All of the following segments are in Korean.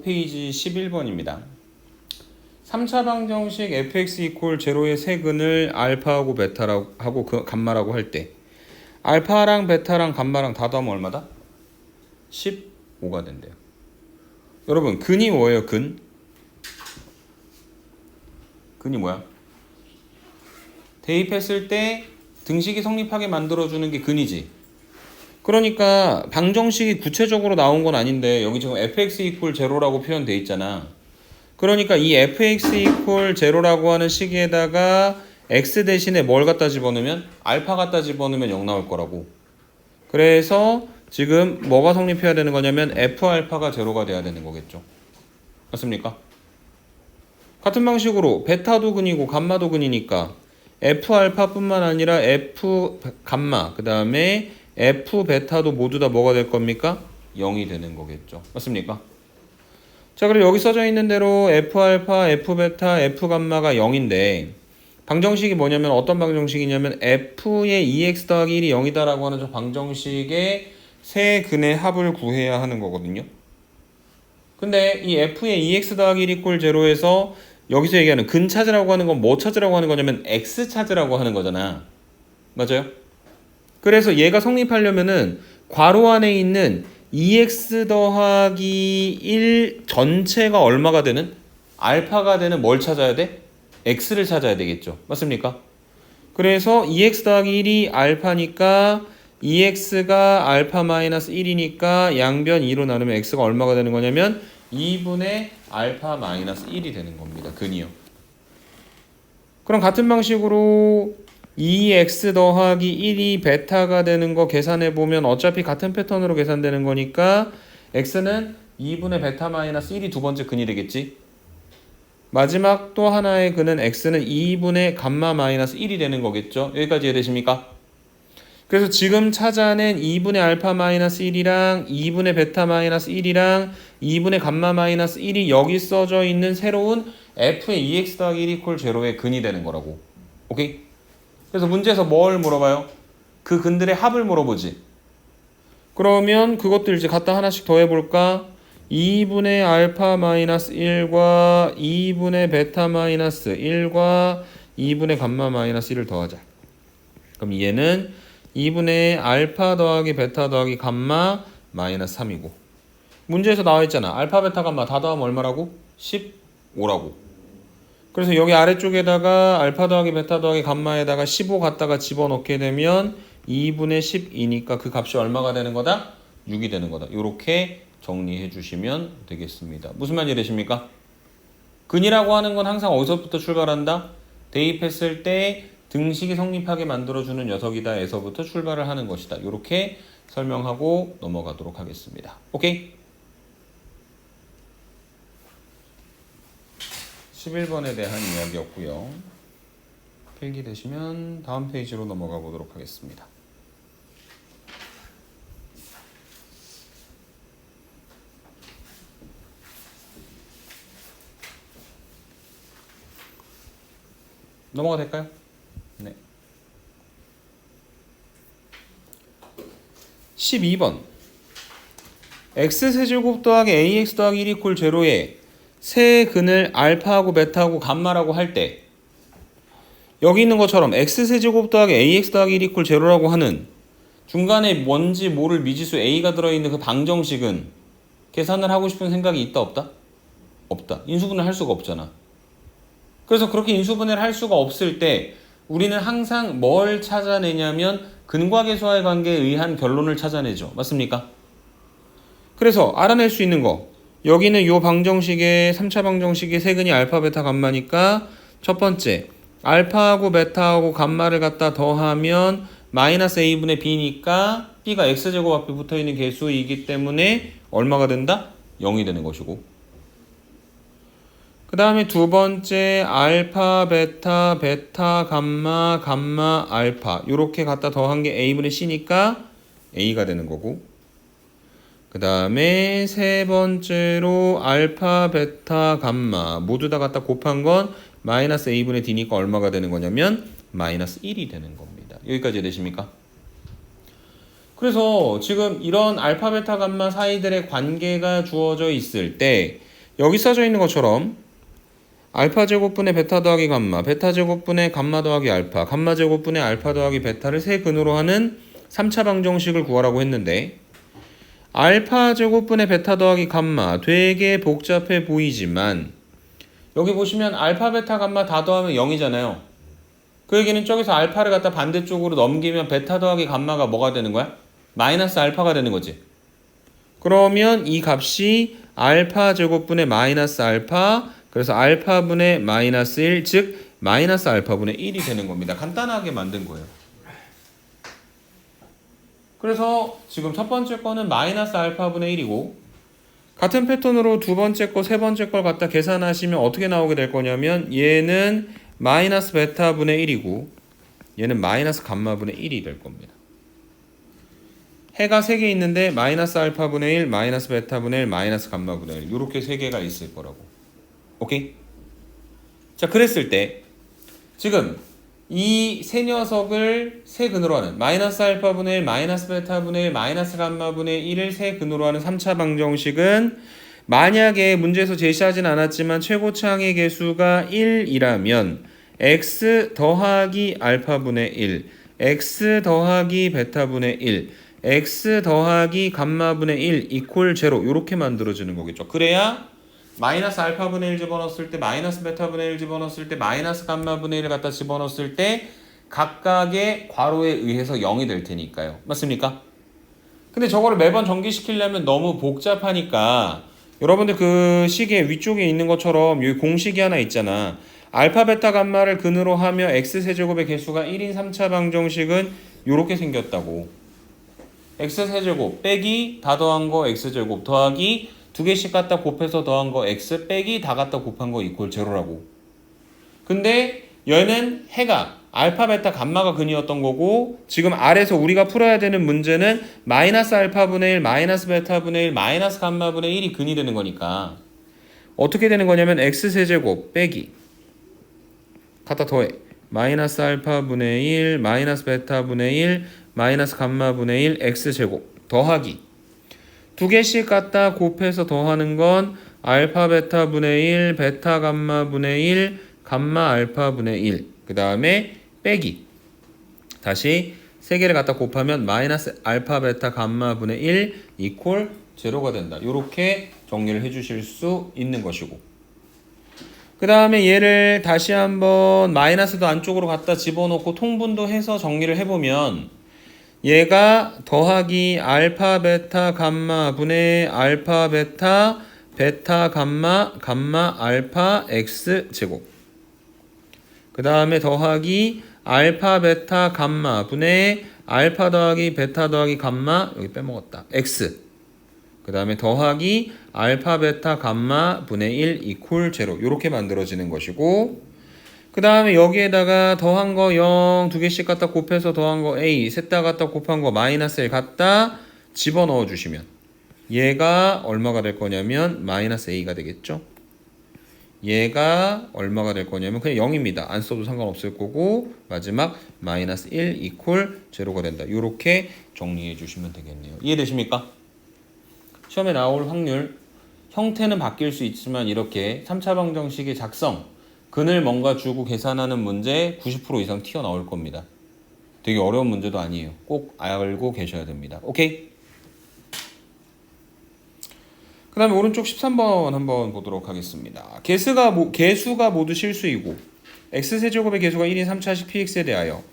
페이지 11번입니다. 3차 방정식 fx 이퀄 제로의 세근을 알파하고 베타라고 하고 감마라고 할 때 알파랑 베타랑 감마랑 다 더하면 얼마다? 15가 된대요. 여러분 근이 뭐예요? 근이 뭐야? 대입했을 때 등식이 성립하게 만들어주는 게 근이지. 그러니까 방정식이 구체적으로 나온 건 아닌데 여기 지금 fx 이퀄 제로라고 표현돼 있잖아. 그러니까 이 fx 이퀄 제로라고 하는 식에다가 x 대신에 뭘 갖다 집어넣으면 알파 갖다 집어넣으면 0 나올 거라고. 그래서 지금 뭐가 성립해야 되는 거냐면 f 알파가 제로가 돼야 되는 거겠죠. 맞습니까? 같은 방식으로 베타도 근이고 감마도 근이니까 f 알파뿐만 아니라 f 감마 그 다음에 f 베타도 모두 다 뭐가 될 겁니까? 0이 되는 거겠죠. 맞습니까? 자, 그리고 여기 써져 있는 대로 f 알파, f 베타, f 감마가 0인데 방정식이 뭐냐면 어떤 방정식이냐면 f의 2x 더하기 1이 0이다라고 하는 저 방정식의 세 근의 합을 구해야 하는 거거든요. 근데 이 f의 2x 더하기 1 이퀄 제로에서 여기서 얘기하는 근 찾으라고 하는 건 뭐 찾으라고 하는 거냐면 x 찾으라고 하는 거잖아. 맞아요? 그래서 얘가 성립하려면은 괄호 안에 있는 2x 더하기 1 전체가 얼마가 되는? 알파가 되는 뭘 찾아야 돼? x를 찾아야 되겠죠. 맞습니까? 그래서 2x 더하기 1이 알파니까 2x가 알파 마이너스 1이니까 양변 2로 나누면 x가 얼마가 되는 거냐면 2분의 알파 마이너스 1이 되는 겁니다. 근이요. 그럼 같은 방식으로 2x 더하기 1이 베타가 되는 거 계산해 보면 어차피 같은 패턴으로 계산되는 거니까 x는 2분의 베타 마이너스 1이 두 번째 근이 되겠지. 마지막 또 하나의 근은 x는 2분의 감마 마이너스 1이 되는 거겠죠. 여기까지 이해되십니까? 그래서 지금 찾아낸 2분의 알파 마이너스 1이랑 2분의 베타 마이너스 1이랑 2분의 감마 마이너스 1이 여기 써져 있는 새로운 f의 2x 더하기 1 이퀄 제로의 근이 되는 거라고. 오케이? 그래서 문제에서 뭘 물어봐요? 그 근들의 합을 물어보지. 그러면 그것들 이제 갖다 하나씩 더해볼까? 2분의 알파 마이너스 1과 2분의 베타 마이너스 1과 2분의 감마 마이너스 1을 더하자. 그럼 얘는 2분의 알파 더하기 베타 더하기 감마 마이너스 3이고 문제에서 나와 있잖아. 알파 베타 감마 다 더하면 얼마라고? 15라고. 그래서 여기 아래쪽에다가 알파 더하기 베타 더하기 감마에다가 15 갖다가 집어넣게 되면 2분의 10이니까 그 값이 얼마가 되는 거다? 6이 되는 거다. 이렇게 정리해 주시면 되겠습니다. 무슨 말이 되십니까? 근이라고 하는 건 항상 어디서부터 출발한다? 대입했을 때 등식이 성립하게 만들어주는 녀석이다 에서부터 출발을 하는 것이다. 이렇게 설명하고 넘어가도록 하겠습니다. 오케이? 11번에 대한 이야기였고요. 필기되시면 다음 페이지로 넘어가 보도록 하겠습니다. 넘어가 될까요? 네. 12번 x세제곱 더하기 ax 더하기 1 이퀄 제로에 세 근을 알파하고 베타하고 감마라고 할 때 여기 있는 것처럼 x세제곱 더하기 ax 더하기 1 이퀄 제로라고 하는 중간에 뭔지 모를 미지수 a가 들어있는 그 방정식은 계산을 하고 싶은 생각이 있다 없다? 없다. 인수분해를 할 수가 없잖아. 그래서 그렇게 인수분해를 할 수가 없을 때 우리는 항상 뭘 찾아내냐면 근과 계수와의 관계에 의한 결론을 찾아내죠. 맞습니까? 그래서 알아낼 수 있는 거 여기는 요 방정식의 3차 방정식의 세근이 알파 베타 감마니까 첫 번째 알파하고 베타하고 감마를 갖다 더하면 마이너스 a분의 b니까 b가 x제곱 앞에 붙어있는 개수이기 때문에 얼마가 된다? 0이 되는 것이고 그 다음에 두 번째 알파 베타 베타 감마 감마 알파 요렇게 갖다 더한 게 a분의 c니까 a가 되는 거고 그 다음에 세 번째로 알파 베타 감마 모두 다 갖다 곱한 건 마이너스 a분의 d니까 얼마가 되는 거냐면 마이너스 1이 되는 겁니다. 여기까지 되십니까? 그래서 지금 이런 알파 베타 감마 사이들의 관계가 주어져 있을 때 여기 써져 있는 것처럼 알파 제곱분의 베타 더하기 감마, 베타 제곱분의 감마 더하기 알파, 감마 제곱분의 알파 더하기 베타를 세 근으로 하는 3차 방정식을 구하라고 했는데 알파 제곱분의 베타 더하기 감마 되게 복잡해 보이지만 여기 보시면 알파 베타 감마 다 더하면 0이잖아요. 그 얘기는 저기서 알파를 갖다 반대쪽으로 넘기면 베타 더하기 감마가 뭐가 되는 거야? 마이너스 알파가 되는 거지. 그러면 이 값이 알파 제곱분의 마이너스 알파, 그래서 알파분의 마이너스 1, 즉 마이너스 알파분의 1이 되는 겁니다. 간단하게 만든 거예요. 그래서 지금 첫 번째 거는 마이너스 알파분의 1이고 같은 패턴으로 두 번째 거, 세 번째 걸 갖다 계산하시면 어떻게 나오게 될 거냐면 얘는 마이너스 베타분의 1이고 얘는 마이너스 감마분의 1이 될 겁니다. 해가 3개 있는데 마이너스 알파분의 1, 마이너스 베타분의 1, 마이너스 감마분의 1 이렇게 3개가 있을 거라고. 오케이? 자, 그랬을 때 지금 이 세 녀석을 세 근으로 하는 마이너스 알파분의 1, 마이너스 베타분의 1, 마이너스 감마분의 1을 세 근으로 하는 3차 방정식은 만약에 문제에서 제시하진 않았지만 최고차항의 개수가 1이라면 x 더하기 알파분의 1, x 더하기 베타분의 1, x 더하기 감마분의 1 이퀄 제로 이렇게 만들어지는 거겠죠. 그래야 마이너스 알파분의 1 집어넣었을 때 마이너스 베타분의 1 집어넣었을 때 마이너스 감마분의 1을 갖다 집어넣었을 때 각각의 괄호에 의해서 0이 될 테니까요. 맞습니까? 근데 저거를 매번 전개시키려면 너무 복잡하니까 여러분들 그 식의 위쪽에 있는 것처럼 여기 공식이 하나 있잖아. 알파 베타 감마를 근으로 하며 x세제곱의 개수가 1인 3차 방정식은 이렇게 생겼다고. x세제곱 빼기 다 더한 거 x제곱 더하기 두 개씩 갖다 곱해서 더한 거 x 빼기 다 갖다 곱한 거 이퀄 제로라고. 근데 얘는 해가 알파 베타 감마가 근이었던 거고 지금 아래서 우리가 풀어야 되는 문제는 마이너스 알파분의 1 마이너스 베타분의 1 마이너스 감마분의 1이 근이 되는 거니까 어떻게 되는 거냐면 x세제곱 빼기 갖다 더해 마이너스 알파분의 1 마이너스 베타분의 1 마이너스 감마분의 1 x제곱 더하기 두 개씩 갖다 곱해서 더하는 건 알파 베타분의 1 베타 감마분의 1 감마 알파분의 1 그 다음에 빼기 다시 세 개를 갖다 곱하면 마이너스 알파 베타 감마분의 1 이퀄 제로가 된다. 이렇게 정리를 해주실 수 있는 것이고 그 다음에 얘를 다시 한번 마이너스도 안쪽으로 갖다 집어넣고 통분도 해서 정리를 해보면 얘가 더하기 알파 베타 감마 분의 알파 베타 베타 감마 감마 알파 x 제곱 그 다음에 더하기 알파 베타 감마 분의 알파 더하기 베타 더하기 감마 여기 빼먹었다 x 그 다음에 더하기 알파 베타 감마 분의 1 이퀄 제로 이렇게 만들어지는 것이고 그 다음에 여기에다가 더한 거 0 두 개씩 갖다 곱해서 더한 거 a 셋 다 갖다 곱한 거 마이너스 1 갖다 집어넣어 주시면 얘가 얼마가 될 거냐면 마이너스 a가 되겠죠. 얘가 얼마가 될 거냐면 그냥 0입니다. 안 써도 상관없을 거고 마지막 마이너스 1 이퀄 제로가 된다. 이렇게 정리해 주시면 되겠네요. 이해되십니까? 시험에 나올 확률 형태는 바뀔 수 있지만 이렇게 3차 방정식의 작성 근을 뭔가 주고 계산하는 문제 90% 이상 튀어나올 겁니다. 되게 어려운 문제도 아니에요. 꼭 알고 계셔야 됩니다. 오케이? 그 다음에 오른쪽 13번 한번 보도록 하겠습니다. 개수가 모두 실수이고 x세제곱의 개수가 1인 3차식 px에 대하여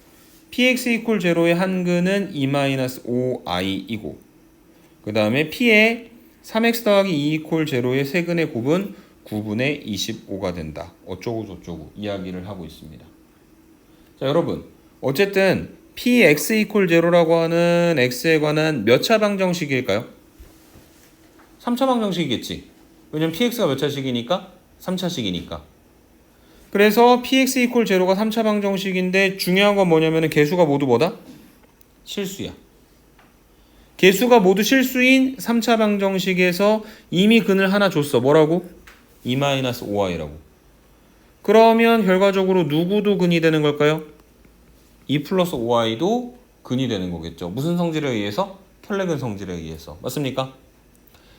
px 이퀄 제로의 한 근은 2-5i이고 그 다음에 p의 3x 더하기 2 이퀄 제로의 세 근의 곱은 9분의 25가 된다. 어쩌고 저쩌고 이야기를 하고 있습니다. 자, 여러분 어쨌든 px 이퀄 제로라고 하는 x에 관한 몇 차 방정식일까요? 3차 방정식이겠지. 왜냐면 px가 몇 차식이니까? 3차식이니까. 그래서 px 이퀄 제로가 3차 방정식인데 중요한 건 뭐냐면 개수가 모두 뭐다? 실수야. 개수가 모두 실수인 3차 방정식에서 이미 근을 하나 줬어. 뭐라고? 2-5i라고. 그러면 결과적으로 누구도 근이 되는 걸까요? 2 플러스 5i도 근이 되는 거겠죠. 무슨 성질에 의해서? 켈레근 성질에 의해서. 맞습니까?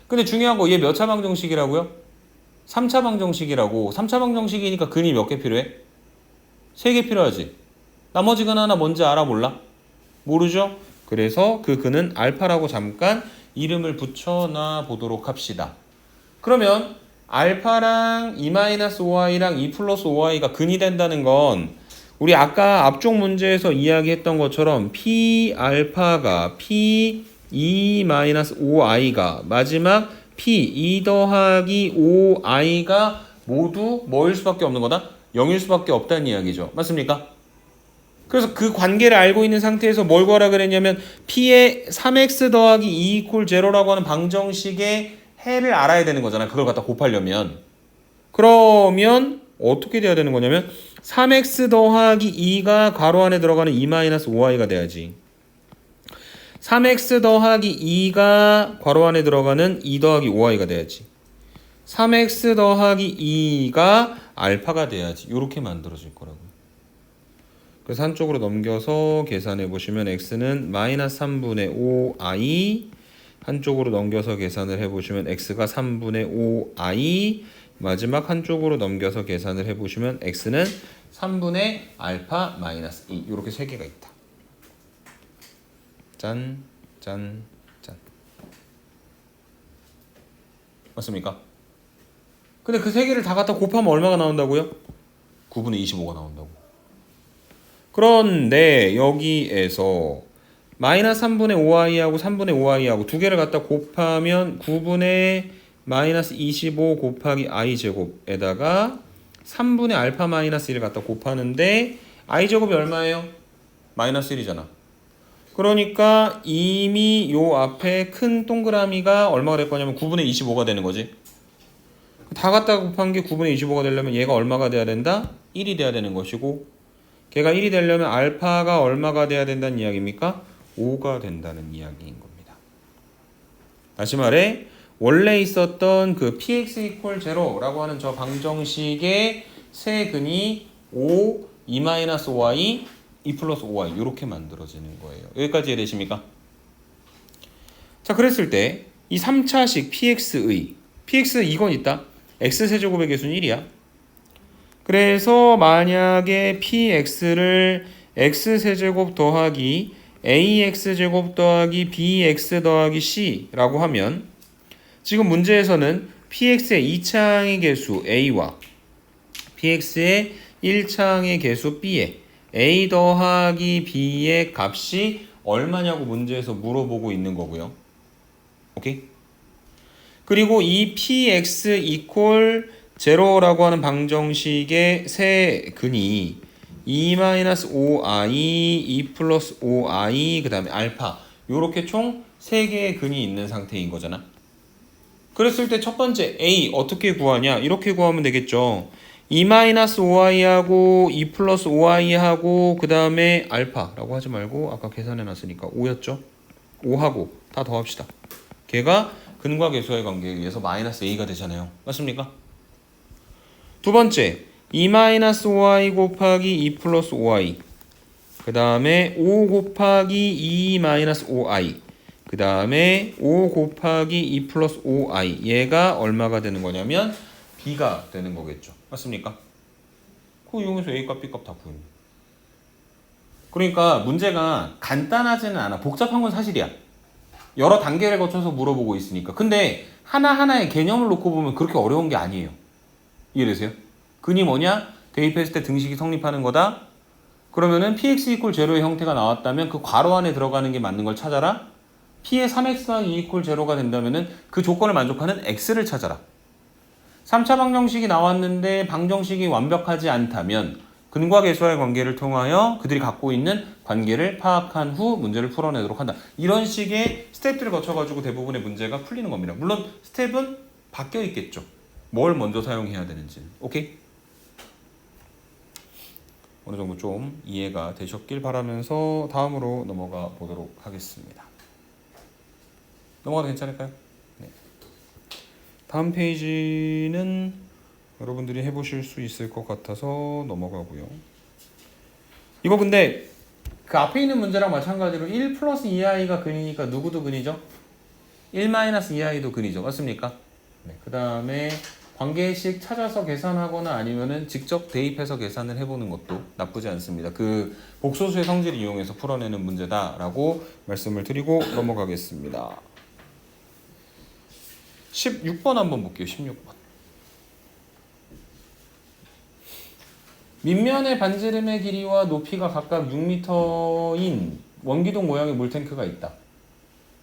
근데 중요한 거 얘 몇 차 방정식이라고요? 3차 방정식이라고. 3차 방정식이니까 근이 몇 개 필요해? 3개 필요하지. 나머지 근 하나 뭔지 알아 몰라? 모르죠? 그래서 그 근은 알파라고 잠깐 이름을 붙여놔 보도록 합시다. 그러면 알파랑 2-5i랑 2 플러스 5i가 근이 된다는 건 우리 아까 앞쪽 문제에서 이야기했던 것처럼 p 알파가 p 2-5i가 마지막 p 2 더하기 5i가 모두 뭐일 수밖에 없는 거다? 0일 수밖에 없다는 이야기죠. 맞습니까? 그래서 그 관계를 알고 있는 상태에서 뭘 구하라 그랬냐면 p의 3x 더하기 2 이퀄 0라고 하는 방정식의 해를 알아야 되는 거잖아. 그걸 갖다 곱하려면. 그러면 어떻게 돼야 되는 거냐면 3x 더하기 2가 괄호 안에 들어가는 2-5i가 돼야지. 3x 더하기 2가 괄호 안에 들어가는 2 더하기 5i가 돼야지. 3x 더하기 2가 알파가 돼야지. 이렇게 만들어질 거라고요. 그래서 한쪽으로 넘겨서 계산해 보시면 x는 마이너스 3분의 5i, 한쪽으로 넘겨서 계산을 해보시면 x가 3분의 5i, 마지막 한쪽으로 넘겨서 계산을 해보시면 x는 3분의 알파 마이너스 2. 이렇게 세 개가 있다. 짠, 짠, 짠. 맞습니까? 근데 그 세 개를 다 갖다 곱하면 얼마가 나온다고요? 9분의 25가 나온다고. 그런데 여기에서 마이너스 3분의 5i하고 3분의 5i하고 두 개를 갖다 곱하면 9분의 마이너스 25 곱하기 i 제곱에다가 3분의 알파 마이너스 1을 갖다 곱하는데 i 제곱이 얼마예요? 마이너스 1이잖아. 그러니까 이미 요 앞에 큰 동그라미가 얼마가 될 거냐면 9분의 25가 되는 거지. 다 갖다 곱한 게 9분의 25가 되려면 얘가 얼마가 돼야 된다? 1이 돼야 되는 것이고, 걔가 1이 되려면 알파가 얼마가 돼야 된다는 이야기입니까? 5가 된다는 이야기인 겁니다. 다시 말해 원래 있었던 그 px equal 0라고 하는 저 방정식의 세 근이 5, 2-5i, 2 플러스 5i 이렇게 만들어지는 거예요. 여기까지 이해되십니까? 자, 그랬을 때 이 3차식 px의 px 이건 있다. x세제곱의 개수는 1이야. 그래서 만약에 px를 x세제곱 더하기 ax제곱 더하기 bx 더하기 c라고 하면 지금 문제에서는 px의 2차항의 개수 a와 px의 1차항의 개수 b에 a 더하기 b의 값이 얼마냐고 문제에서 물어보고 있는 거고요. 오케이? 그리고 이 px equal 0라고 하는 방정식의 세 근이 2-5i, 2 플러스 5i, 그 다음에 알파 요렇게 총 3개의 근이 있는 상태인 거잖아. 그랬을 때 첫 번째 a 어떻게 구하냐? 이렇게 구하면 되겠죠. 2-5i하고 2 플러스 5i하고 그 다음에 알파라고 하지 말고 아까 계산해놨으니까 5였죠? 5하고 다 더합시다. 걔가 근과 계수의 관계에 의해서 마이너스 a가 되잖아요. 맞습니까? 두 번째 2-5i 곱하기 2 플러스 5i, 그 다음에 5 곱하기 2-5i, 그 다음에 5 곱하기 2 플러스 5i, 얘가 얼마가 되는 거냐면 b가 되는 거겠죠. 맞습니까? 그거 이용해서 a값 b값 다 구해요. 그러니까 문제가 간단하지는 않아. 복잡한 건 사실이야. 여러 단계를 거쳐서 물어보고 있으니까. 근데 하나하나의 개념을 놓고 보면 그렇게 어려운 게 아니에요. 이해되세요? 근이 뭐냐? 대입했을 때 등식이 성립하는 거다. 그러면은 px equal 0의 형태가 나왔다면 그 괄호 안에 들어가는 게 맞는 걸 찾아라. p의 3x 더하기 2 equal 0가 된다면은 그 조건을 만족하는 x를 찾아라. 3차 방정식이 나왔는데 방정식이 완벽하지 않다면 근과 계수와의 관계를 통하여 그들이 갖고 있는 관계를 파악한 후 문제를 풀어내도록 한다. 이런 식의 스텝들을 거쳐가지고 대부분의 문제가 풀리는 겁니다. 물론 스텝은 바뀌어 있겠죠. 뭘 먼저 사용해야 되는지. 오케이? 어느 정도 좀 이해가 되셨길 바라면서 다음으로 넘어가 보도록 하겠습니다. 넘어가도 괜찮을까요? 네. 다음 페이지는 여러분들이 해보실 수 있을 것 같아서 넘어가고요. 이거 근데 그 앞에 있는 문제랑 마찬가지로 1 플러스 2i가 근이니까 누구도 근이죠? 1 마이너스 2i도 근이죠. 맞습니까? 네. 그 다음에 관계식 찾아서 계산하거나 아니면은 직접 대입해서 계산을 해보는 것도 나쁘지 않습니다. 그 복소수의 성질을 이용해서 풀어내는 문제다라고 말씀을 드리고 넘어가겠습니다. 16번 한번 볼게요. 16번. 밑면의 반지름의 길이와 높이가 각각 6m인 원기둥 모양의 물탱크가 있다.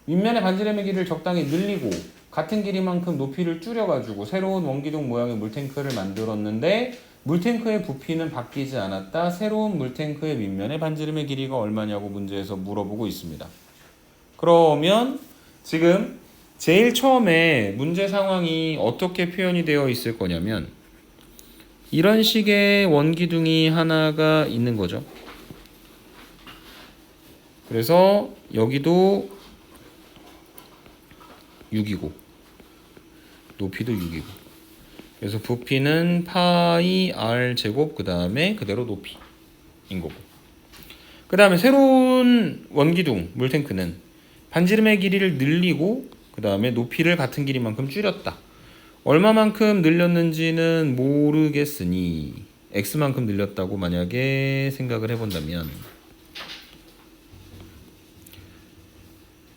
밑면의 반지름의 길이를 적당히 늘리고 같은 길이만큼 높이를 줄여가지고 새로운 원기둥 모양의 물탱크를 만들었는데 물탱크의 부피는 바뀌지 않았다. 새로운 물탱크의 밑면의 반지름의 길이가 얼마냐고 문제에서 물어보고 있습니다. 그러면 지금 제일 처음에 문제 상황이 어떻게 표현이 되어 있을 거냐면 이런 식의 원기둥이 하나가 있는 거죠. 그래서 여기도 6이고 높이도 6이고 그래서 부피는 파이 r 제곱 그 다음에 그대로 높이인 거고 그 다음에 새로운 원기둥 물탱크는 반지름의 길이를 늘리고 그 다음에 높이를 같은 길이만큼 줄였다. 얼마만큼 늘렸는지는 모르겠으니 x만큼 늘렸다고 만약에 생각을 해본다면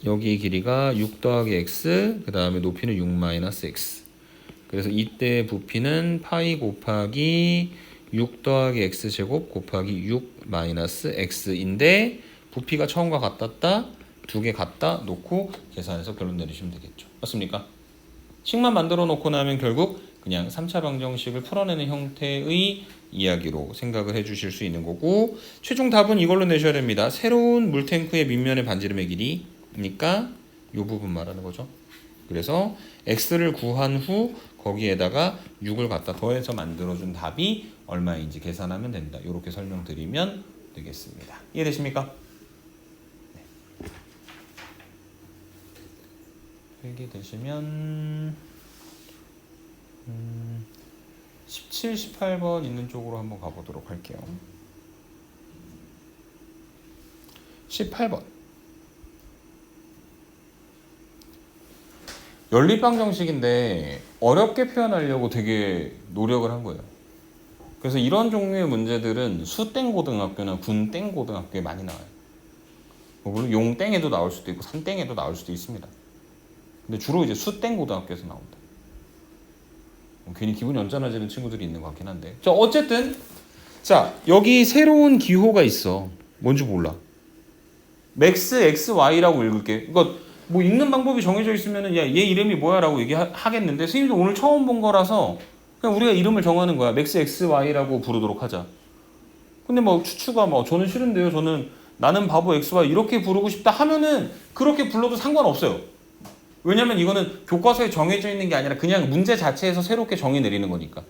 여기 길이가 6 더하기 x 그 다음에 높이는 6 마이너스 x 그래서 이때 부피는 파이 곱하기 6 더하기 x 제곱 곱하기 6 마이너스 x인데 부피가 처음과 같았다 두 개 갖다 놓고 계산해서 결론 내리시면 되겠죠. 맞습니까? 식만 만들어 놓고 나면 결국 그냥 3차 방정식을 풀어내는 형태의 이야기로 생각을 해주실 수 있는 거고 최종 답은 이걸로 내셔야 됩니다. 새로운 물탱크의 밑면의 반지름의 길이니까 이 부분 말하는 거죠. 그래서 x를 구한 후 거기에다가 6을 갖다 더해서 만들어준 답이 얼마인지 계산하면 된다. 이렇게 설명드리면 되겠습니다. 이해되십니까? 필기 되시면 17, 18번 있는 쪽으로 한번 가보도록 할게요. 18번 연립방정식인데 어렵게 표현하려고 되게 노력을 한 거예요. 그래서 이런 종류의 문제들은 수땡고등학교나 군땡고등학교에 많이 나와요. 물론 용땡에도 나올 수도 있고 산땡에도 나올 수도 있습니다. 근데 주로 이제 수땡고등학교에서 나온다. 괜히 기분이 언짢아지는 친구들이 있는 것 같긴 한데. 자, 어쨌든 자 여기 새로운 기호가 있어. 뭔지 몰라. 맥스 xy라고 읽을게. 이거 뭐 읽는 방법이 정해져 있으면은 야, 얘 이름이 뭐야라고 얘기하겠는데 선생님도 오늘 처음 본 거라서 그냥 우리가 이름을 정하는 거야. 맥스 xy라고 부르도록 하자. 근데 뭐 추추가 뭐 저는 싫은데요. 나는 바보 xy 이렇게 부르고 싶다 하면은 그렇게 불러도 상관없어요. 왜냐면 이거는 교과서에 정해져 있는 게 아니라 그냥 문제 자체에서 새롭게 정의 내리는 거니까.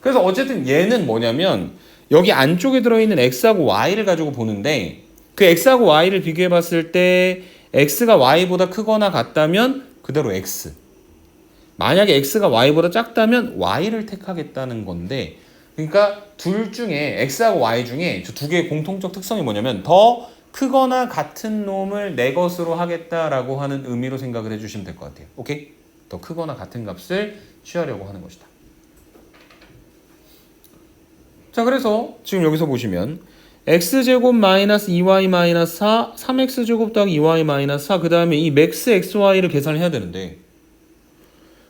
그래서 어쨌든 얘는 뭐냐면 여기 안쪽에 들어있는 x하고 y를 가지고 보는데 그 x하고 y를 비교해 봤을 때 x가 y보다 크거나 같다면 그대로 x. 만약에 x가 y보다 작다면 y를 택하겠다는 건데 그러니까 둘 중에 x하고 y 중에 저 두 개의 공통적 특성이 뭐냐면 더 크거나 같은 놈을 내 것으로 하겠다라고 하는 의미로 생각을 해주시면 될 것 같아요. 오케이? 더 크거나 같은 값을 취하려고 하는 것이다. 자, 그래서 지금 여기서 보시면 x제곱 마이너스 2y 마이너스 4, 3x제곱 더하기 2y 마이너스 4, 그 다음에 이 맥스 xy를 계산을 해야 되는데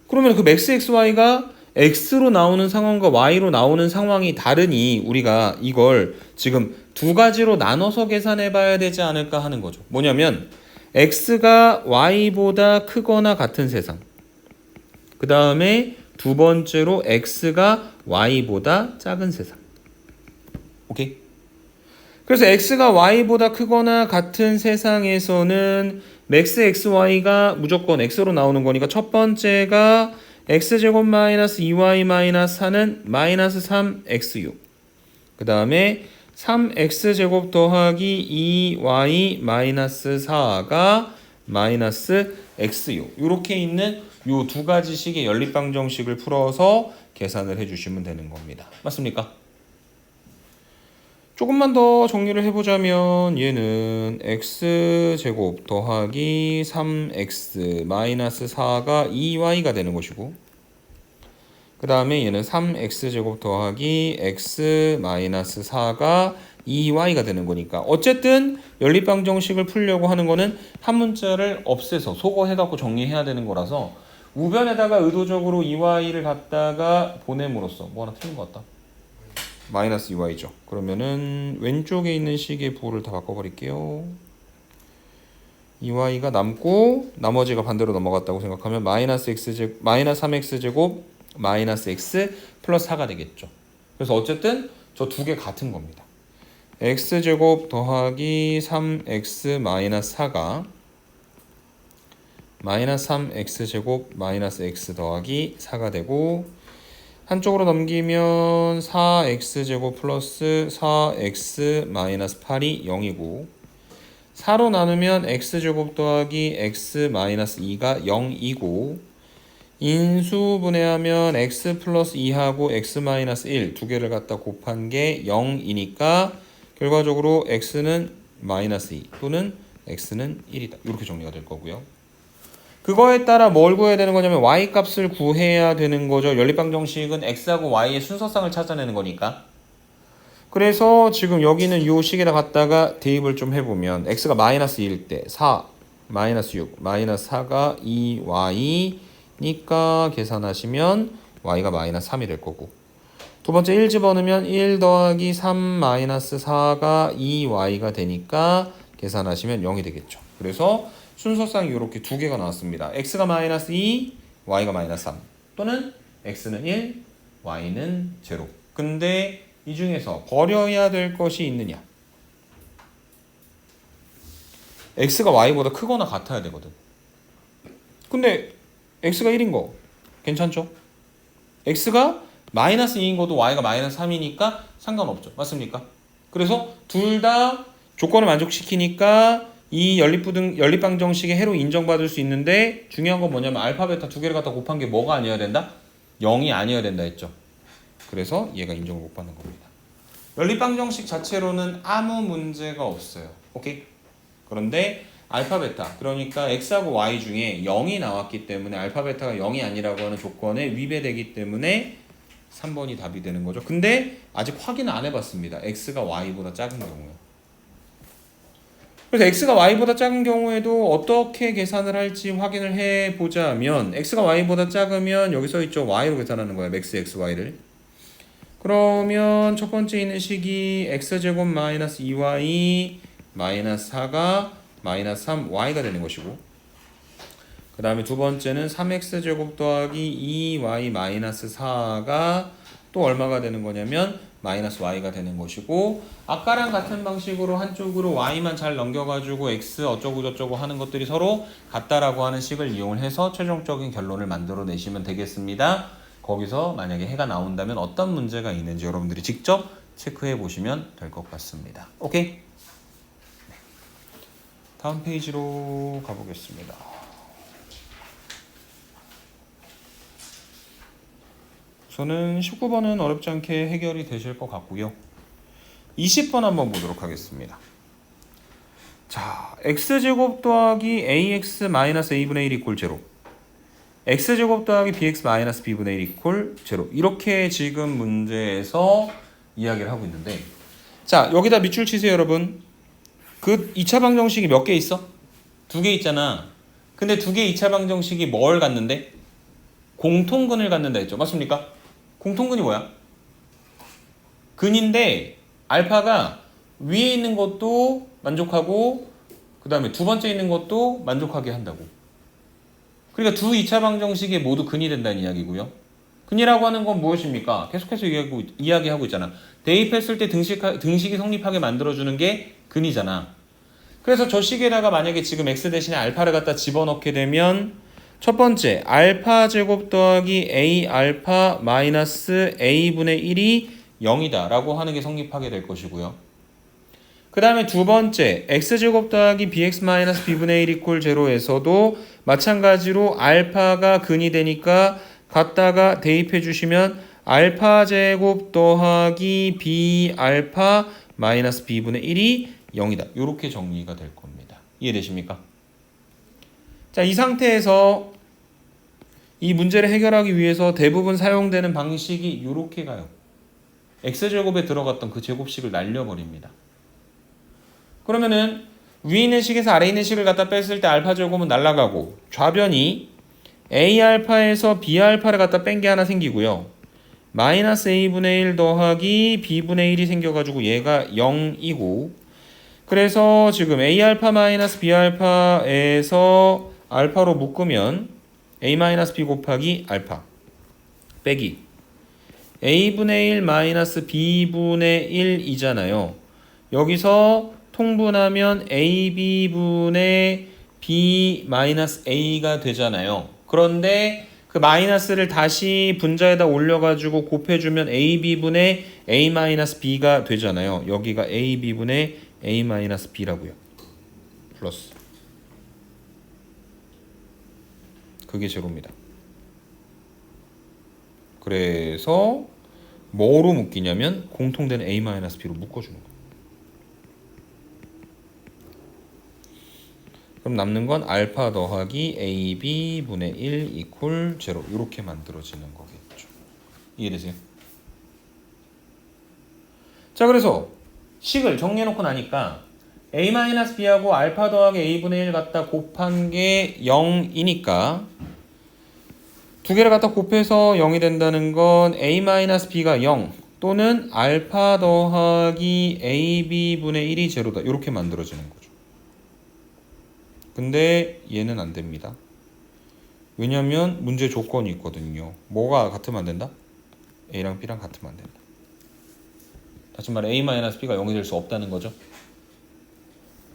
그러면 그 맥스 xy가 x로 나오는 상황과 y로 나오는 상황이 다르니 우리가 이걸 지금 두 가지로 나눠서 계산해 봐야 되지 않을까 하는 거죠. 뭐냐면 x가 y보다 크거나 같은 세상, 그 다음에 두 번째로 x가 y보다 작은 세상. 오케이? 그래서 x가 y보다 크거나 같은 세상에서는 맥스 xy가 무조건 x로 나오는 거니까 첫 번째가 x제곱 마이너스 2y 마이너스 4는 마이너스 3x6, 그 다음에 3x제곱 더하기 2y 마이너스 4가 마이너스 x6 이렇게 있는 요 두 가지 식의 연립방정식을 풀어서 계산을 해주시면 되는 겁니다. 맞습니까? 조금만 더 정리를 해보자면 얘는 x제곱 더하기 3x 마이너스 4가 2y가 되는 것이고 그 다음에 얘는 3x제곱 더하기 x 마이너스 4가 2y가 되는 거니까 어쨌든 연립방정식을 풀려고 하는 거는 한 문자를 없애서 소거해갖고 정리해야 되는 거라서 우변에다가 의도적으로 2y를 갖다가 보냄으로써 뭐 하나 틀린 것 같다. 마이너스 2y죠. 그러면은 왼쪽에 있는 식의 부호를 다 바꿔버릴게요. 2y가 남고 나머지가 반대로 넘어갔다고 생각하면 마이너스 3x제곱 마이너스 x 플러스 4가 되겠죠. 그래서 어쨌든 저 두 개 같은 겁니다. x제곱 더하기 3x 마이너스 4가 마이너스 3x제곱 마이너스 x 더하기 4가 되고 한쪽으로 넘기면 4x제곱 플러스 4x 마이너스 8이 0이고 4로 나누면 x제곱 더하기 x 마이너스 2가 0이고 인수분해하면 x 플러스 2하고 x 마이너스 1 두 개를 갖다 곱한 게 0이니까 결과적으로 x는 마이너스 2 또는 x는 1이다. 이렇게 정리가 될 거고요. 그거에 따라 뭘 구해야 되는 거냐면 y 값을 구해야 되는 거죠. 연립방정식은 x하고 y의 순서상을 찾아내는 거니까. 그래서 지금 여기는 이 식에다 갖다가 대입을 좀 해보면 x가 마이너스 2일 때 4, 마이너스 6, 마이너스 4가 2y니까 계산하시면 y가 마이너스 3이 될 거고 두 번째 1 집어넣으면 1 더하기 3 마이너스 4가 2y가 되니까 계산하시면 0이 되겠죠. 그래서 순서상 이렇게 두 개가 나왔습니다. x가 마이너스 2, y가 마이너스 3 또는 x는 1, y는 0. 근데 이 중에서 버려야 될 것이 있느냐? x가 y보다 크거나 같아야 되거든. 근데 x가 1인 거 괜찮죠? x가 마이너스 2인 것도 y가 마이너스 3이니까 상관없죠. 맞습니까? 그래서 둘 다 조건을 만족시키니까 이 연립방정식의 해로 인정받을 수 있는데 중요한 건 뭐냐면 알파 베타 두 개를 갖다 곱한 게 뭐가 아니어야 된다? 0이 아니어야 된다 했죠. 그래서 얘가 인정을 못 받는 겁니다. 연립방정식 자체로는 아무 문제가 없어요. 오케이? 그런데 알파 베타 그러니까 x하고 y 중에 0이 나왔기 때문에 알파 베타가 0이 아니라고 하는 조건에 위배되기 때문에 3번이 답이 되는 거죠. 근데 아직 확인 안 해봤습니다. x가 y보다 작은 경우요. 그래서 x가 y보다 작은 경우에도 어떻게 계산을 할지 확인을 해보자면 x가 y보다 작으면 여기 써있죠. y로 계산하는 거예요. max xy를. 그러면 첫 번째 있는 식이 x제곱 마이너스 2y 마이너스 4가 마이너스 3y가 되는 것이고 그 다음에 두 번째는 3x제곱 더하기 2y 마이너스 4가 또 얼마가 되는 거냐면 마이너스 y가 되는 것이고 아까랑 같은 방식으로 한쪽으로 y만 잘 넘겨가지고 x 어쩌고 저쩌고 하는 것들이 서로 같다라고 하는 식을 이용을 해서 최종적인 결론을 만들어 내시면 되겠습니다. 거기서 만약에 해가 나온다면 어떤 문제가 있는지 여러분들이 직접 체크해 보시면 될 것 같습니다. 오케이? 네. 다음 페이지로 가보겠습니다. 우선은 19번은 어렵지 않게 해결이 되실 것 같고요. 20번 한번 보도록 하겠습니다. 자, x제곱 더하기 ax 마이너스 a분의 1 이퀄 0 x제곱 더하기 bx 마이너스 b분의 1 이퀄 0 이렇게 지금 문제에서 이야기를 하고 있는데 자, 여기다 밑줄 치세요 여러분. 그 2차 방정식이 몇 개 있어? 2개 있잖아. 근데 2개 2차 방정식이 뭘 갖는데? 공통근을 갖는다 했죠. 맞습니까? 공통근이 뭐야? 근인데 알파가 위에 있는 것도 만족하고 그 다음에 두 번째 있는 것도 만족하게 한다고. 그러니까 두 2차 방정식이 모두 근이 된다는 이야기고요. 근이라고 하는 건 무엇입니까? 계속해서 이야기하고 있잖아. 대입했을 때 등식이 성립하게 만들어주는 게 근이잖아. 그래서 저 식에다가 만약에 지금 x 대신에 알파를 갖다 집어넣게 되면 첫 번째 알파 제곱 더하기 a 알파 마이너스 a분의 1이 0이다 라고 하는 게 성립하게 될 것이고요. 그 다음에 두 번째 x제곱 더하기 bx 마이너스 b분의 1 이퀄 0에서도 마찬가지로 알파가 근이 되니까 갖다가 대입해 주시면 알파 제곱 더하기 b 알파 마이너스 b분의 1이 0이다. 이렇게 정리가 될 겁니다. 이해되십니까? 자, 이 상태에서 이 문제를 해결하기 위해서 대부분 사용되는 방식이 이렇게 가요. x제곱에 들어갔던 그 제곱식을 날려버립니다. 그러면은 위에 있는 식에서 아래 있는 식을 갖다 뺐을 때 알파 제곱은 날아가고 좌변이 A알파에서 B알파를 갖다 뺀 게 하나 생기고요. 마이너스 A분의 1 더하기 B분의 1이 생겨가지고 얘가 0이고, 그래서 지금 A알파 마이너스 B알파에서 알파로 묶으면 A 마이너스 B 곱하기 알파 빼기 A분의 1 마이너스 B분의 1이잖아요. 여기서 통분하면 AB분의 B 마이너스 A가 되잖아요. 그런데 그 마이너스를 다시 분자에다 올려가지고 곱해주면 AB분의 A 마이너스 B가 되잖아요. 여기가 AB분의 A 마이너스 B라고요. 플러스. 그게 제로입니다. 그래서 뭐로 묶이냐면 공통된 A 마이너스 B로 묶어주는 거예요. 그럼 남는 건 알파 더하기 AB분의 1 이퀄 제로, 이렇게 만들어지는 거겠죠. 이해되세요? 자, 그래서 식을 정리해놓고 나니까 A-B하고 알파 더하기 A분의 1 갖다 곱한 게 0이니까 두 개를 갖다 곱해서 0이 된다는 건 A-B가 0 또는 알파 더하기 AB분의 1이 제로다, 이렇게 만들어지는 거죠. 근데 얘는 안 됩니다. 왜냐면 문제 조건이 있거든요. 뭐가 같으면 안 된다? A랑 B랑 같으면 안 된다. 다시 말해 A-B가 0이 될 수 없다는 거죠.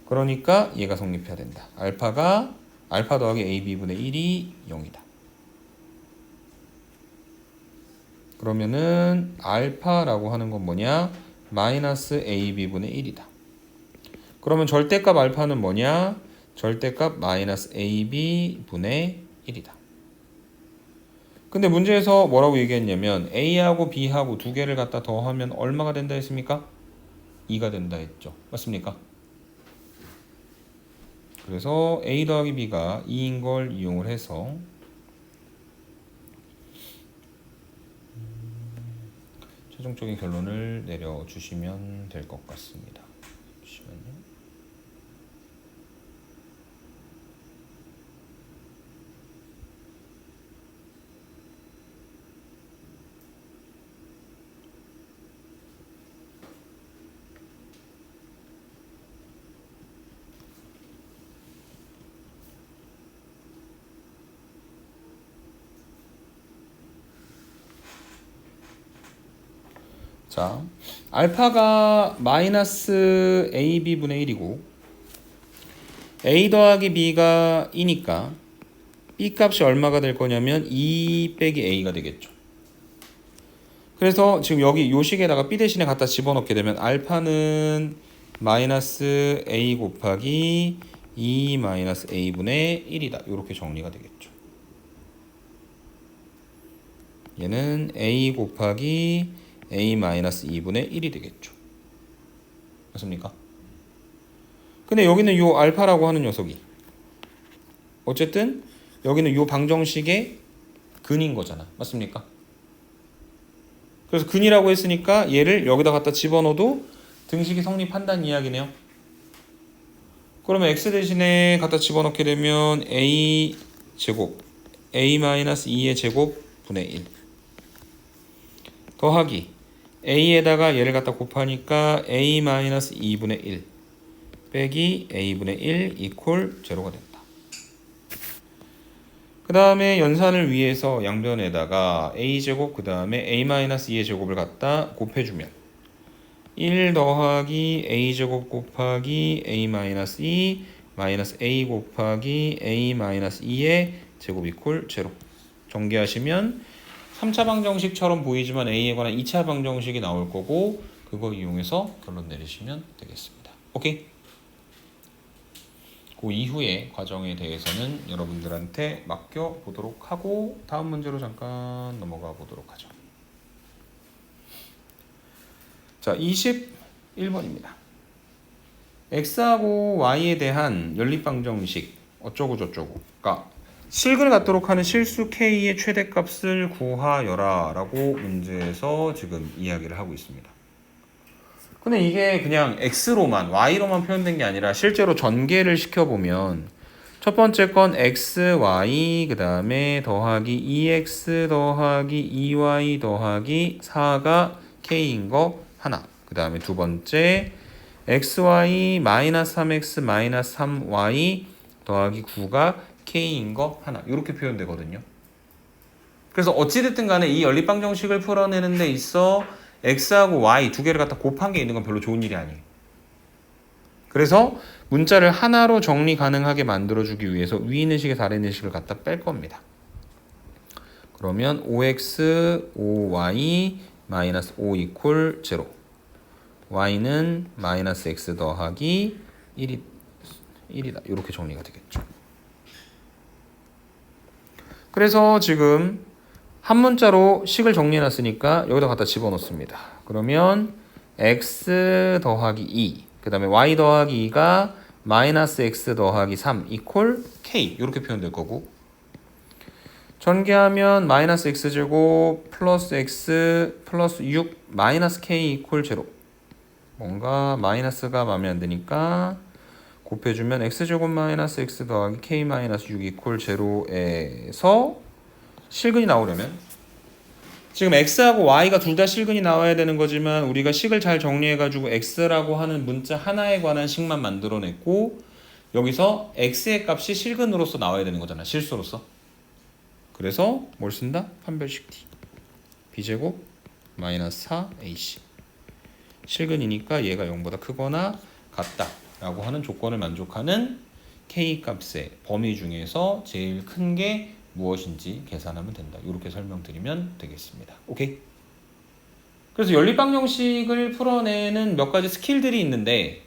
그러니까 얘가 성립해야 된다. 알파가 알파 더하기 AB분의 1이 0이다. 그러면은 알파라고 하는 건 뭐냐? 마이너스 AB분의 1이다. 그러면 절대값 알파는 뭐냐? 절대값 마이너스 AB분의 1이다. 근데 문제에서 뭐라고 얘기했냐면 A하고 B하고 두 개를 갖다 더하면 얼마가 된다 했습니까? 2가 된다 했죠. 맞습니까? 그래서 A 더하기 B가 2인 걸 이용을 해서 최종적인 결론을 내려주시면 될 것 같습니다. 잠시만요. 자, 알파가 마이너스 AB분의 1이고 A 더하기 B가 2니까 B 값이 얼마가 될 거냐면 2 빼기 A가 되겠죠. 그래서 지금 여기 요 식에다가 B 대신에 갖다 집어넣게 되면 알파는 마이너스 A 곱하기 2 마이너스 A분의 1이다. 이렇게 정리가 되겠죠. 얘는 A 곱하기 A 마이너스 2분의 1이 되겠죠. 맞습니까? 근데 여기는 요 알파라고 하는 녀석이 어쨌든 여기는 요 방정식의 근인 거잖아. 맞습니까? 그래서 근이라고 했으니까 얘를 여기다 갖다 집어넣어도 등식이 성립한다는 이야기네요. 그러면 x 대신에 갖다 집어넣게 되면 a 제곱 a-2의 제곱 분의 1 더하기 a에다가 얘를 갖다 곱하니까 a-2분의 1 빼기 a분의 1 이퀄 제로가 된다. 그 다음에 연산을 위해서 양변에다가 a제곱 그 다음에 a-2의 제곱을 갖다 곱해주면 1 더하기 a제곱 곱하기 a-2 마이너스 a 곱하기 a-2의 제곱 이퀄 제로. 전개하시면 3차 방정식처럼 보이지만 a에 관한 2차 방정식이 나올 거고 그거 이용해서 결론 내리시면 되겠습니다. 오케이? 그 이후의 과정에 대해서는 여러분들한테 맡겨보도록 하고 다음 문제로 잠깐 넘어가 보도록 하죠. 자, 21번입니다. x하고 y에 대한 연립방정식 어쩌고 저쩌고가 실근을 갖도록 하는 실수 K의 최대값을 구하여라 라고 문제에서 지금 이야기를 하고 있습니다. 근데 이게 그냥 X로만 Y로만 표현된 게 아니라 실제로 전개를 시켜보면 첫 번째 건 x, y, 그 다음에 더하기 2x 더하기 2y 더하기 4가 k인 거 하나. 그 다음에 두 번째 xy 마이너스 3x 마이너스 3y 더하기 9가 k인 거 하나. 이렇게 표현되거든요. 그래서 어찌됐든 간에 이 연립방정식을 풀어내는 데 있어 x하고 y 두 개를 갖다 곱한 게 있는 건 별로 좋은 일이 아니에요. 그래서 문자를 하나로 정리 가능하게 만들어주기 위해서 위 있는 식에서 아래 있는 식을 갖다 뺄 겁니다. 그러면 5x, 5y, 마이너스 5 이퀄 0. y는 마이너스 x 더하기 1이다. 이렇게 정리가 되겠죠. 그래서 지금 한 문자로 식을 정리해놨으니까 여기다 갖다 집어넣습니다. 그러면 x 더하기 2, 그 다음에 y 더하기 2가 마이너스 x 더하기 3 이퀄 k 이렇게 표현될 거고, 전개하면 마이너스 x제곱 플러스 x 플러스 6 마이너스 k 이퀄 0. 뭔가 마이너스가 마음에 안 드니까 곱해주면 x제곱 마이너스 x 더하기 k 마이너스 6 이퀄 0에서 실근이 나오려면 지금 x하고 y가 둘 다 실근이 나와야 되는 거지만 우리가 식을 잘 정리해가지고 x라고 하는 문자 하나에 관한 식만 만들어냈고 여기서 x의 값이 실근으로서 나와야 되는 거잖아. 실수로서. 그래서 뭘 쓴다? 판별식 t. b제곱 마이너스 4ac. 실근이니까 얘가 0보다 크거나 같다 라고 하는 조건을 만족하는 k 값의 범위 중에서 제일 큰 게 무엇인지 계산하면 된다. 이렇게 설명드리면 되겠습니다. 오케이? 그래서 연립방정식을 풀어내는 몇 가지 스킬들이 있는데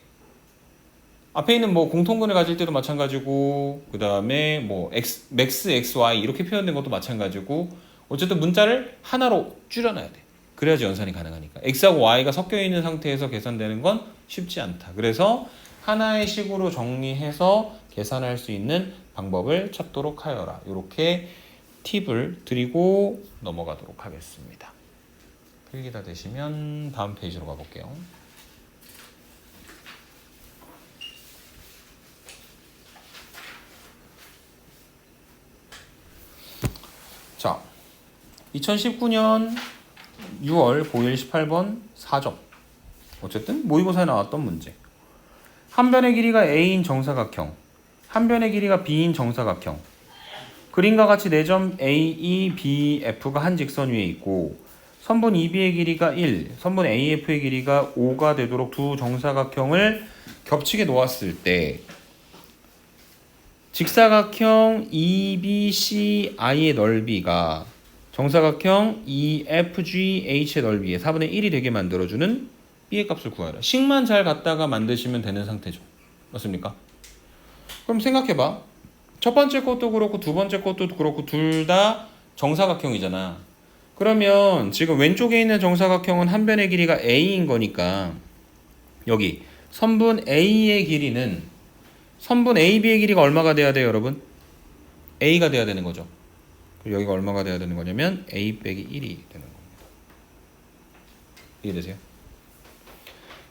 앞에 있는 뭐 공통근을 가질 때도 마찬가지고 그 다음에 뭐 max, xy 이렇게 표현된 것도 마찬가지고 어쨌든 문자를 하나로 줄여놔야 돼. 그래야지 연산이 가능하니까. x하고 y가 섞여 있는 상태에서 계산되는 건 쉽지 않다. 그래서 하나의 식으로 정리해서 계산할 수 있는 방법을 찾도록 하여라. 이렇게 팁을 드리고 넘어가도록 하겠습니다. 필기 다 되시면 다음 페이지로 가볼게요. 자, 2019년 6월 고1 18번 4점. 어쨌든 모의고사에 나왔던 문제. 한 변의 길이가 A인 정사각형, 한 변의 길이가 B인 정사각형. 그림과 같이 4점 AE, BF가 한 직선 위에 있고 선분 EB의 길이가 1, 선분 AF의 길이가 5가 되도록 두 정사각형을 겹치게 놓았을 때 직사각형 EBCI의 넓이가 정사각형 EFGH의 넓이의 4분의 1이 되게 만들어주는 B의 값을 구하라. 식만 잘 갖다가 만드시면 되는 상태죠. 맞습니까? 그럼 생각해봐. 첫 번째 것도 그렇고 두 번째 것도 그렇고 둘 다 정사각형이잖아. 그러면 지금 왼쪽에 있는 정사각형은 한 변의 길이가 A인 거니까 여기 선분 A의 길이는 선분 AB의 길이가 얼마가 돼야 돼요, 여러분? A가 돼야 되는 거죠. 그리고 여기가 얼마가 돼야 되는 거냐면 A 빼기 1이 되는 겁니다. 이해되세요?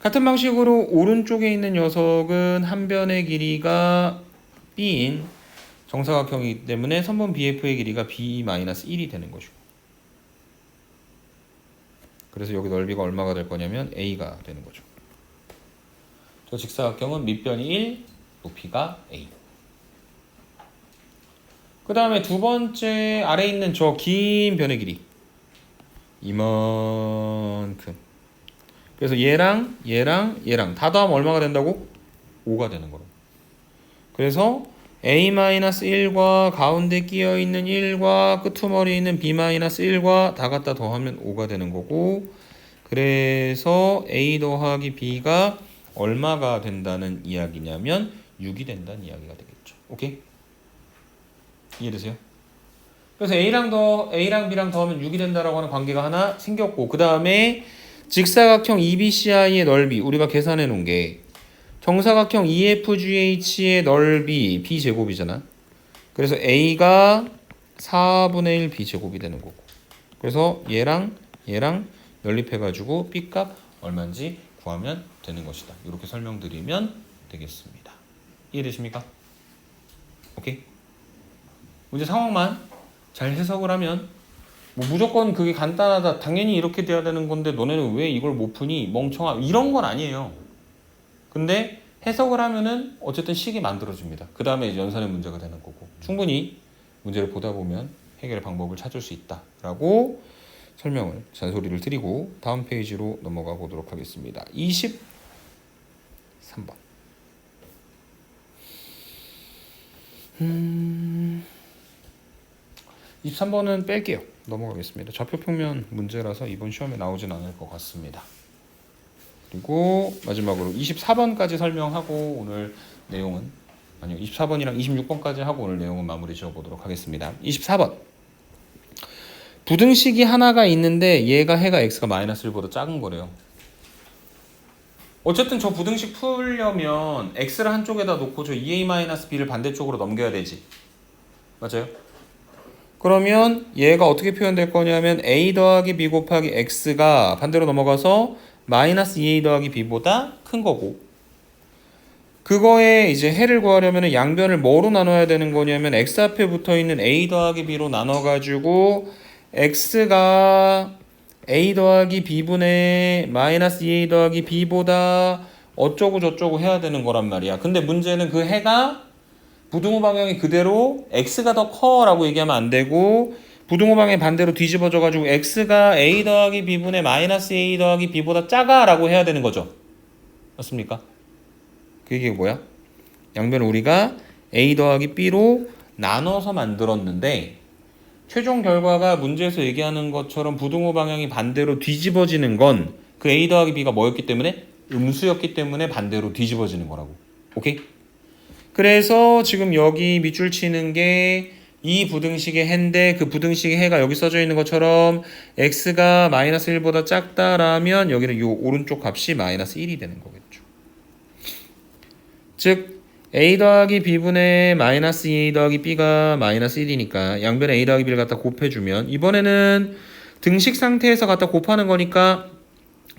같은 방식으로 오른쪽에 있는 녀석은 한 변의 길이가 B인 정사각형이기 때문에 선분 BF의 길이가 B-1이 되는 것이고, 그래서 여기 넓이가 얼마가 될 거냐면 A가 되는 거죠. 저 직사각형은 밑변이 1, 높이가 A. 그 다음에 두 번째 아래에 있는 저 긴 변의 길이 이만큼. 그래서 얘랑 다 더하면 얼마가 된다고? 5가 되는 거로. 그래서 A-1과 가운데 끼어있는 1과 끄트머리에 있는 B-1과 다 갖다 더하면 5가 되는 거고, 그래서 A 더하기 B가 얼마가 된다는 이야기냐면 6이 된다는 이야기가 되겠죠. 오케이? 이해되세요? 그래서 A랑 B랑 더하면 6이 된다라고 하는 관계가 하나 생겼고, 그 다음에 직사각형 EBCI의 넓이 우리가 계산해 놓은 게 정사각형 EFGH의 넓이 B제곱이잖아. 그래서 a가 4분의 1 b제곱이 되는 거고. 그래서 얘랑 연립해가지고 b값 얼마인지 구하면 되는 것이다. 이렇게 설명드리면 되겠습니다. 이해되십니까? 오케이? 문제 상황만 잘 해석을 하면 뭐 무조건 그게 간단하다. 당연히 이렇게 돼야 되는 건데 너네는 왜 이걸 못 푸니? 멍청아. 이런 건 아니에요. 근데 해석을 하면은 어쨌든 식이 만들어집니다. 그 다음에 이제 연산의 문제가 되는 거고. 충분히 문제를 보다 보면 해결의 방법을 찾을 수 있다라고 설명을 잔소리를 드리고 다음 페이지로 넘어가 보도록 하겠습니다. 23번. 23번은 뺄게요. 넘어가겠습니다. 좌표평면 문제라서 이번 시험에 나오진 않을 것 같습니다. 그리고 마지막으로 24번까지 설명하고 오늘 내용은 24번이랑 26번까지 하고 오늘 내용은 마무리 지어보도록 하겠습니다. 24번. 부등식이 하나가 있는데 얘가 해가 x가 마이너스 1보다 작은 거래요. 어쨌든 저 부등식 풀려면 x를 한쪽에다 놓고 저 2a-b를 반대쪽으로 넘겨야 되지. 맞아요? 그러면 얘가 어떻게 표현될 거냐면 a 더하기 b 곱하기 x가 반대로 넘어가서 마이너스 2a 더하기 b보다 큰 거고, 그거에 이제 해를 구하려면 양변을 뭐로 나눠야 되는 거냐면 x 앞에 붙어있는 a 더하기 b로 나눠가지고 x가 a 더하기 b분의 마이너스 2a 더하기 b보다 어쩌고 저쩌고 해야 되는 거란 말이야. 근데 문제는 그 해가 부등호 방향이 그대로 x가 더 커 라고 얘기하면 안 되고, 부등호 방향 반대로 뒤집어져 가지고 x가 a 더하기 b분의 마이너스 a 더하기 b보다 작아 라고 해야 되는 거죠. 맞습니까? 그게 뭐야? 양변을 우리가 a 더하기 b로 나눠서 만들었는데 최종 결과가 문제에서 얘기하는 것처럼 부등호 방향이 반대로 뒤집어지는 건 그 a 더하기 b가 뭐였기 때문에? 음수였기 때문에 반대로 뒤집어지는 거라고. 오케이? 그래서 지금 여기 밑줄 치는 게 이 부등식의 해인데, 그 부등식의 해가 여기 써져 있는 것처럼 x가 마이너스 1보다 작다라면 여기는 요 오른쪽 값이 마이너스 1이 되는 거겠죠. 즉 a 더하기 b분의 마이너스 2a 더하기 b가 마이너스 1이니까 양변에 a 더하기 b를 갖다 곱해주면, 이번에는 등식 상태에서 갖다 곱하는 거니까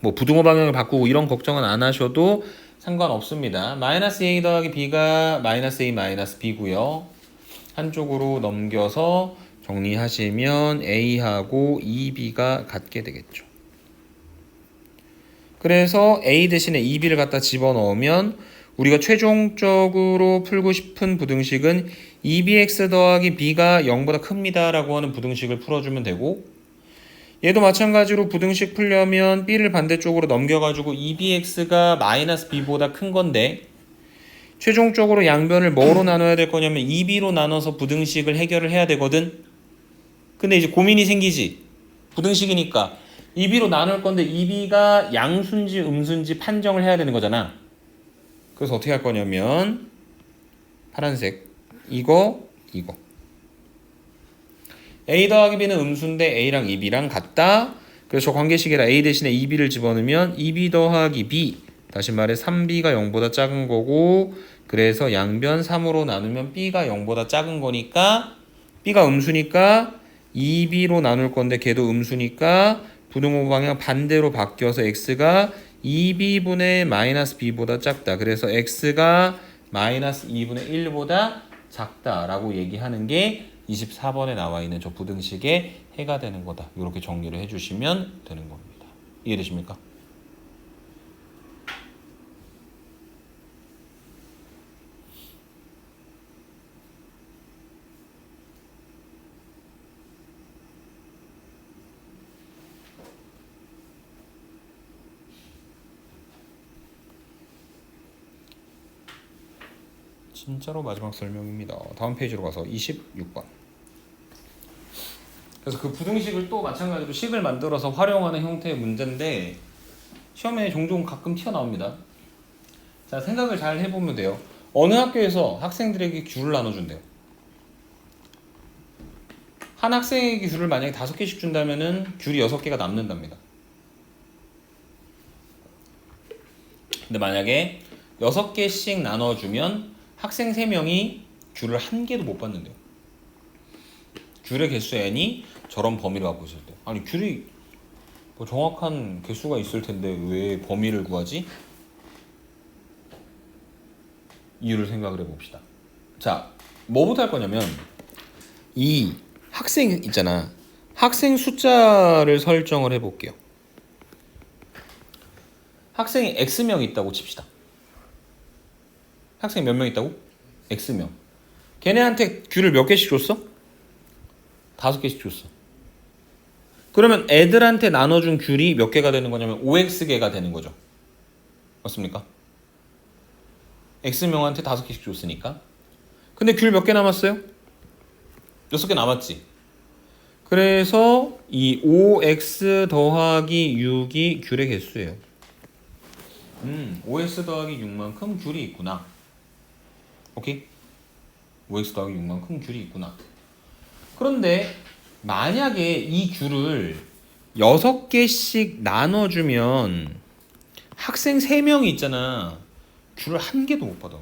뭐 부등호 방향을 바꾸고 이런 걱정은 안 하셔도 상관없습니다. 마이너스 a 더하기 b가 마이너스 a 마이너스 b고요. 한쪽으로 넘겨서 정리하시면 a하고 2b가 같게 되겠죠. 그래서 a 대신에 2b를 갖다 집어넣으면 우리가 최종적으로 풀고 싶은 부등식은 2bx 더하기 b가 0보다 큽니다 라고 하는 부등식을 풀어주면 되고, 얘도 마찬가지로 부등식 풀려면 b를 반대쪽으로 넘겨가지고 2bx가 마이너스 b보다 큰 건데, 최종적으로 양변을 뭐로 나눠야 될 거냐면 2b로 나눠서 부등식을 해결을 해야 되거든. 근데 이제 고민이 생기지. 부등식이니까 2b로 나눌 건데 2b가 양수인지 음수인지 판정을 해야 되는 거잖아. 그래서 어떻게 할 거냐면 파란색 이거 a 더하기 b는 음수인데 a랑 2b랑 같다. 그래서 저 관계식에다 a 대신에 2b를 집어넣으면 2b 더하기 b, 다시 말해 3b가 0보다 작은 거고, 그래서 양변 3으로 나누면 b가 0보다 작은 거니까 b가 음수니까 2b로 나눌 건데 걔도 음수니까 부등호 방향 반대로 바뀌어서 x가 2b분의 마이너스 b보다 작다. 그래서 x가 마이너스 2분의 1보다 작다라고 얘기하는 게 24번에 나와 있는 저 부등식의 해가 되는 거다. 이렇게 정리를 해주시면 되는 겁니다. 이해되십니까? 진짜로 마지막 설명입니다. 다음 페이지로 가서 26번. 그래서 그 부등식을 또 마찬가지로 식을 만들어서 활용하는 형태의 문제인데 시험에 종종 가끔 튀어나옵니다. 자, 생각을 잘 해보면 돼요. 어느 학교에서 학생들에게 귤을 나눠준대요. 한 학생에게 귤을 만약에 5개씩 준다면은 귤이 6개가 남는답니다. 근데 만약에 6개씩 나눠주면 학생 3명이 귤을 1개도 못 받는데요. 귤의 개수 n이 저런 범위를 갖고 있을 때. 아니 귤이 뭐 정확한 개수가 있을 텐데 왜 범위를 구하지? 이유를 생각을 해봅시다. 자, 뭐부터 할 거냐면 이 학생 있잖아. 학생 숫자를 설정을 해볼게요. 학생이 X명 있다고 칩시다. 학생이 몇 명 있다고? X명. 걔네한테 귤을 몇 개씩 줬어? 5개씩 줬어. 그러면 애들한테 나눠준 귤이 몇 개가 되는 거냐면 5X개가 되는 거죠. 맞습니까? X명한테 5개씩 줬으니까. 근데 귤 몇 개 남았어요? 6개 남았지. 그래서 이 5X 더하기 6이 귤의 개수예요. 5X 더하기 6만큼 귤이 있구나. 오케이? 5X 더하기 6만큼 귤이 있구나. 그런데 만약에 이 귤을 6개씩 나눠주면 학생 3명이 있잖아. 귤을 한 개도 못 받아.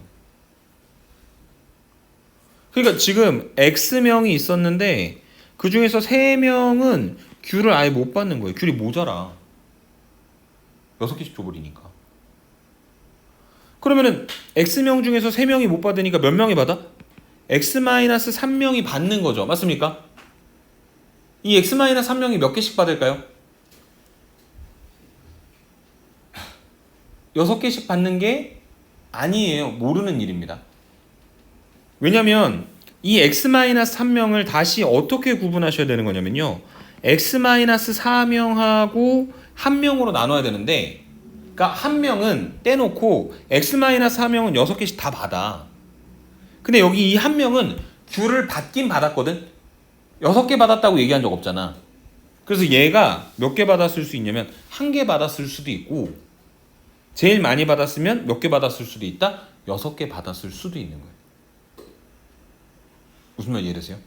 그러니까 지금 X명이 있었는데 그 중에서 3명은 귤을 아예 못 받는 거예요. 귤이 모자라. 6개씩 줘버리니까. 그러면은 X명 중에서 3명이 못 받으니까 몇 명이 받아? X-3명이 받는 거죠. 맞습니까? 이 X-3명이 몇 개씩 받을까요? 6개씩 받는 게 아니에요. 모르는 일입니다. 왜냐면 이 X-3명을 다시 어떻게 구분하셔야 되는 거냐면요. X-4명하고 한 명으로 나눠야 되는데 그러니까 한 명은 떼놓고 X-4명은 6개씩 다 받아. 근데 여기 이 한 명은 귤을 받긴 받았거든. 6개 받았다고 얘기한 적 없잖아. 그래서 얘가 몇 개 받았을 수 있냐면 1개 받았을 수도 있고 제일 많이 받았으면 몇 개 받았을 수도 있다. 6개 받았을 수도 있는 거예요. 무슨 말 이해되세요?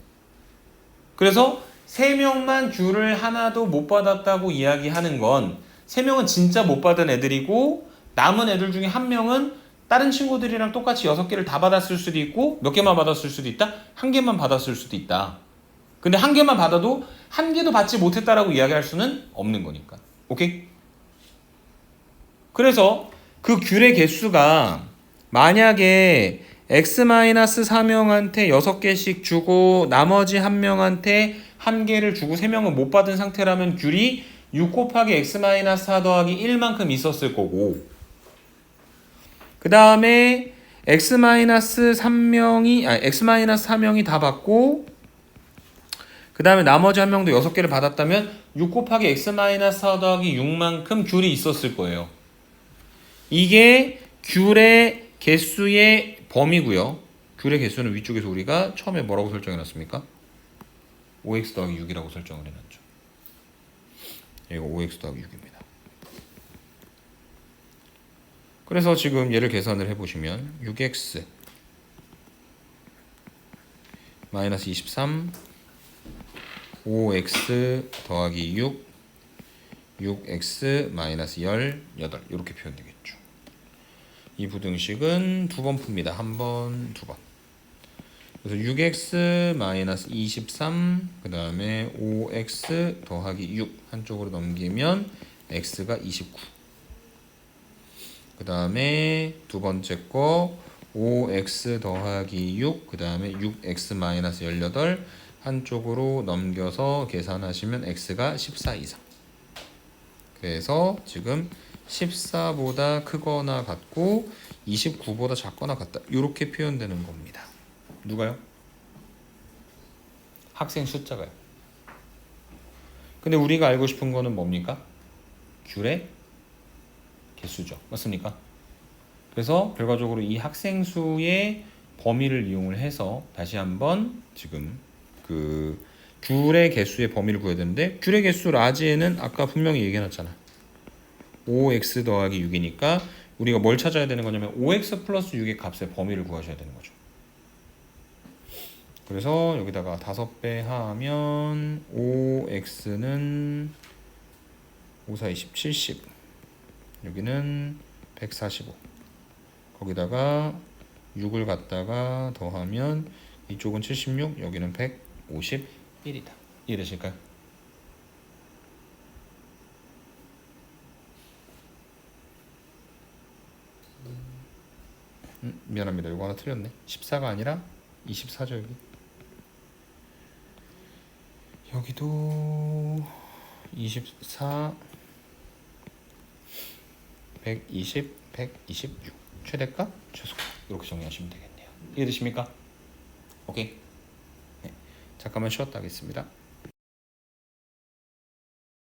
그래서 3명만 귤을 하나도 못 받았다고 이야기하는 건 3명은 진짜 못 받은 애들이고 남은 애들 중에 1명은 다른 친구들이랑 똑같이 6개를 다 받았을 수도 있고 몇 개만 받았을 수도 있다. 1개만 받았을 수도 있다. 근데 1개만 받아도 1개도 받지 못했다라고 이야기할 수는 없는 거니까. 오케이? 그래서 그 귤의 개수가 만약에 X-4명한테 6개씩 주고 나머지 1명한테 1개를 주고 3명은 못 받은 상태라면 귤이 6 곱하기 X-4 더하기 1만큼 있었을 거고 그 다음에 X-4명이 다 받고 그 다음에 나머지 1명도 6개를 받았다면 6 곱하기 X-4 더하기 6만큼 귤이 있었을 거예요. 이게 귤의 개수의 범위고요. 귤의 개수는 위쪽에서 우리가 처음에 뭐라고 설정해놨습니까? 5x 더하기 6이라고 설정을 해놨죠. 이거 5x 더하기 6입니다. 그래서 지금 얘를 계산을 해보시면 6x 마이너스 23 5x 더하기 6 6x 마이너스 18 이렇게 표현되겠죠. 이 부등식은 두 번 풉니다. 한 번, 두 번. 그래서 6x 마이너스 23 그 다음에 5x 더하기 6 한쪽으로 넘기면 x가 29. 그 다음에 두 번째 거 5x 더하기 6 그 다음에 6x 마이너스 18 한쪽으로 넘겨서 계산하시면 x가 14 이상. 그래서 지금 14보다 크거나 같고 29보다 작거나 같다. 이렇게 표현되는 겁니다. 누가요? 학생 숫자가요. 근데 우리가 알고 싶은 거는 뭡니까? 귤의 개수죠. 맞습니까? 그래서 결과적으로 이 학생 수의 범위를 이용을 해서 다시 한번 지금 그 귤의 개수의 범위를 구해야 되는데 귤의 개수 라지에는 아까 분명히 얘기해놨잖아. 5x 더하기 6이니까 우리가 뭘 찾아야 되는 거냐면 5x 플러스 6의 값의 범위를 구하셔야 되는 거죠. 그래서 여기다가 5배 하면 5x는 5, 4, 20, 70 여기는 145 거기다가 6을 갖다가 더하면 이쪽은 76 여기는 151 1이다. 이해되실까요? 미안합니다. 이거 하나 틀렸네. 14가 아니라 24죠 여기. 여기도 24, 120, 126 최대값, 최소값 이렇게 정리하시면 되겠네요. 이해되십니까? 오케이. 네. 잠깐만 쉬었다 하겠습니다.